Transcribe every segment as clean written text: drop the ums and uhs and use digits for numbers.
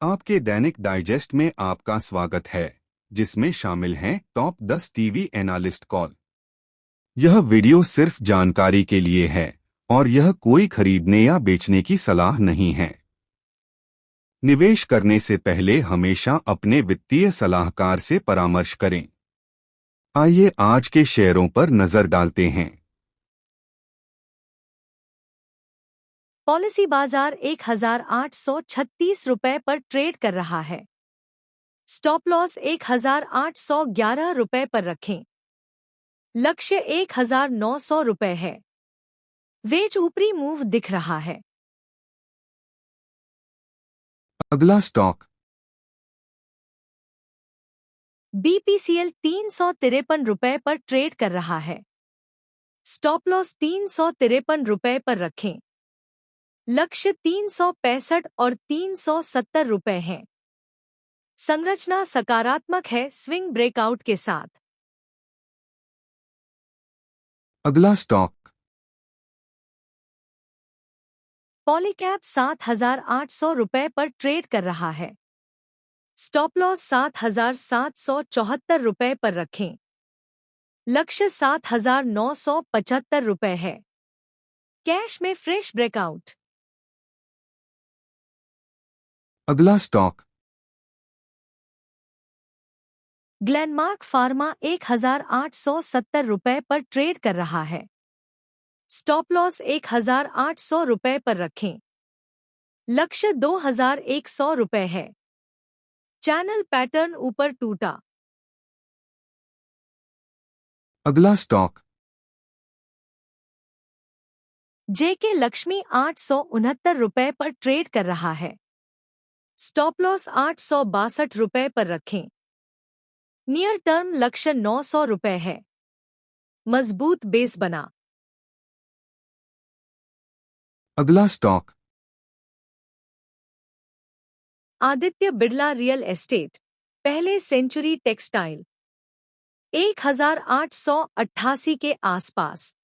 आपके दैनिक डाइजेस्ट में आपका स्वागत है, जिसमें शामिल हैं टॉप 10 टीवी एनालिस्ट कॉल। यह वीडियो सिर्फ जानकारी के लिए है और यह कोई खरीदने या बेचने की सलाह नहीं है। निवेश करने से पहले हमेशा अपने वित्तीय सलाहकार से परामर्श करें। आइए आज के शेयरों पर नजर डालते हैं। पॉलिसी बाजार 1836 रुपए पर ट्रेड कर रहा है। स्टॉप लॉस 1811 रुपए पर रखें। लक्ष्य 1900 रुपए है। वेज ऊपरी मूव दिख रहा है। अगला स्टॉक बीपीसीएल 353 रुपए पर ट्रेड कर रहा है। स्टॉप लॉस 353 रुपए पर रखें। लक्ष्य 365 और 370 रुपए हैं। संरचना सकारात्मक है स्विंग ब्रेकआउट के साथ। अगला स्टॉक पॉलीकैब 7800 रुपए पर ट्रेड कर रहा है। स्टॉप लॉस 7774 रुपए पर रखें। लक्ष्य 7975 रुपए है। कैश में फ्रेश ब्रेकआउट। अगला स्टॉक ग्लेनमार्क फार्मा 1870 रुपए पर ट्रेड कर रहा है। स्टॉप लॉस 1800 रुपए पर रखें। लक्ष्य 2100 रुपए है। चैनल पैटर्न ऊपर टूटा। अगला स्टॉक जेके लक्ष्मी 869 रुपए पर ट्रेड कर रहा है। स्टॉप लॉस 862 रुपए पर रखें। नियर टर्म लक्ष्य 900 रुपए है। मजबूत बेस बना। अगला stock Aditya Birla real estate, पहले सेंचुरी टेक्सटाइल 1888 के आसपास।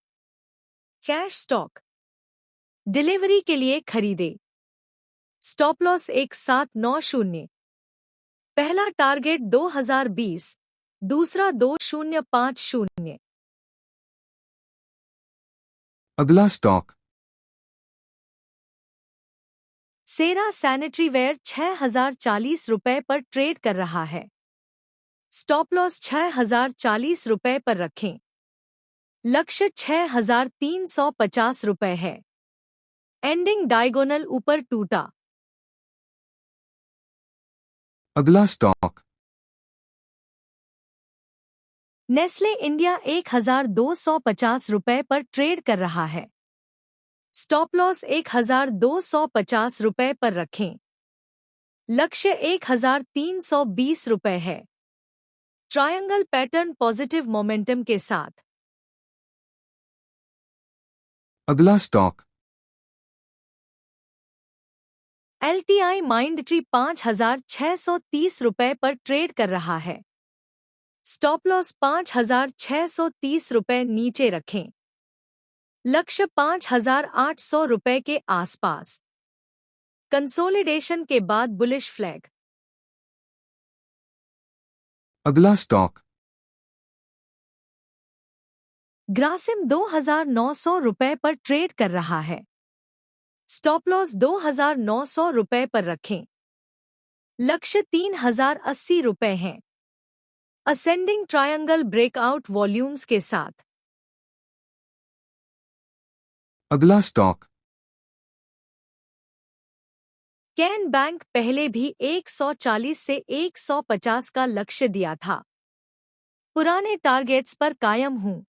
Cash stock. डिलीवरी के लिए खरीदे। Stop loss 1790। पहला टारगेट 2020, दूसरा 2050। अगला स्टॉक सेरा सैनिटरी वेयर 6040 रुपए पर ट्रेड कर रहा है। स्टॉप लॉस 6040 रुपए पर रखें। लक्ष्य 6350 रुपए है। एंडिंग डायगोनल ऊपर टूटा। अगला स्टॉक नेस्ले इंडिया 1250 रुपए पर ट्रेड कर रहा है। स्टॉप लॉस 1250 रुपए पर रखें। लक्ष्य 1320 रुपए है। ट्रायंगल पैटर्न पॉजिटिव मोमेंटम के साथ। अगला स्टॉक एलटीआई माइंडट्री 5630 रुपए पर ट्रेड कर रहा है। स्टॉप लॉस 5630 रुपए नीचे रखें। लक्ष्य 5800 रुपए के आसपास। कंसोलिडेशन के बाद बुलिश फ्लैग। अगला स्टॉक ग्रासिम 2900 रुपए पर ट्रेड कर रहा है। स्टॉप लॉस 2900 रुपए पर रखें। लक्ष्य 3080 रुपए हैं। असेंडिंग ट्रायंगल ब्रेकआउट वॉल्यूम्स के साथ। अगला स्टॉक कैन बैंक पहले भी 140 से 150 का लक्ष्य दिया था। पुराने टारगेट्स पर कायम हूं।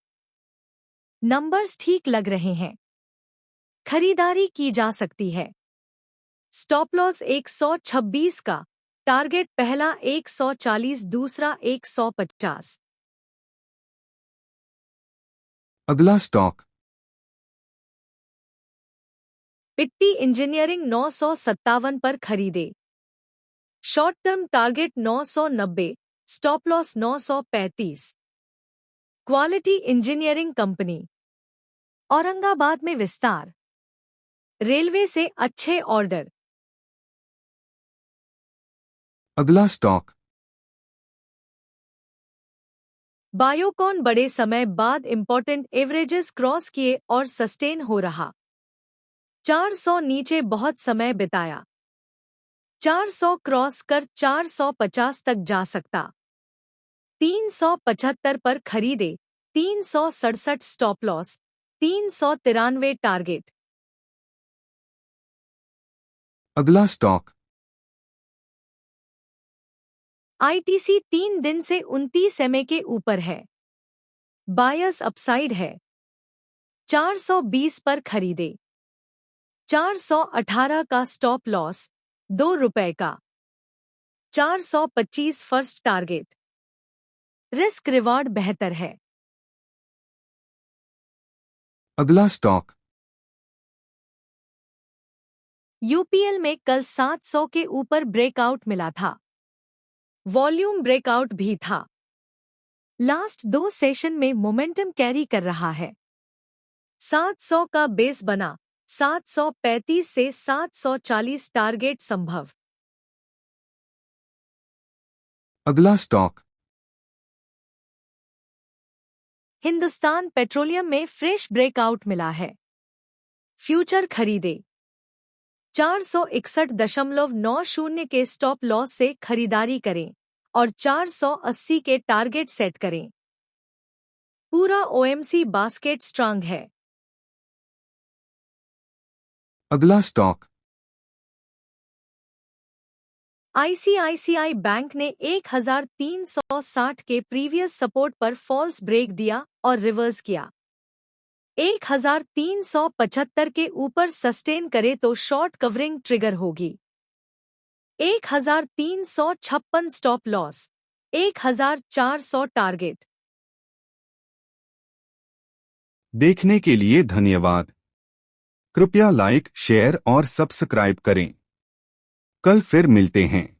नंबर्स ठीक लग रहे हैं। खरीदारी की जा सकती है। स्टॉप लॉस 126 का। टारगेट पहला 140, दूसरा 150। अगला स्टॉक पिट्टी इंजीनियरिंग 957 पर खरीदे। Short term target 990, stop loss 935। Quality engineering company Aurangabad में विस्तार। रेलवे से अच्छे ऑर्डर। अगला स्टॉक। बायोकॉन बड़े समय बाद इंपॉर्टेंट एवरेजेस क्रॉस किए और सस्टेन हो रहा। 400 नीचे बहुत समय बिताया। 400 क्रॉस कर 450 तक जा सकता। 375 पर खरीदे। 367 स्टॉप लॉस। 393 टारगेट। अगला स्टॉक। आईटीसी 3 दिन से 29 एमए के ऊपर है। बायस अपसाइड है। 420 पर खरीदे। 418 का स्टॉप लॉस। ₹2 का। 425 फर्स्ट टारगेट। रिस्क रिवार्ड बेहतर है। अगला स्टॉक। यूपीएल में कल 700 के ऊपर ब्रेकआउट मिला था। वॉल्यूम ब्रेकआउट भी था। लास्ट 2 सेशन में मोमेंटम कैरी कर रहा है। 700 का बेस बना। 735 से 740 टारगेट संभव। अगला स्टॉक। हिंदुस्तान पेट्रोलियम में फ्रेश ब्रेकआउट मिला है। फ्यूचर खरीदे। 461.90 के स्टॉप लॉस से खरीदारी करें और 480 के टारगेट सेट करें। पूरा ओएमसी बास्केट स्ट्रांग है। अगला स्टॉक। आईसीआईसीआई बैंक ने 1360 के प्रीवियस सपोर्ट पर फॉल्स ब्रेक दिया और रिवर्स किया। 1375 के ऊपर सस्टेन करे तो शॉर्ट कवरिंग ट्रिगर होगी। 1356 स्टॉप लॉस। 1400 टारगेट। देखने के लिए धन्यवाद। कृपया लाइक, शेयर और सब्सक्राइब करें। कल फिर मिलते हैं।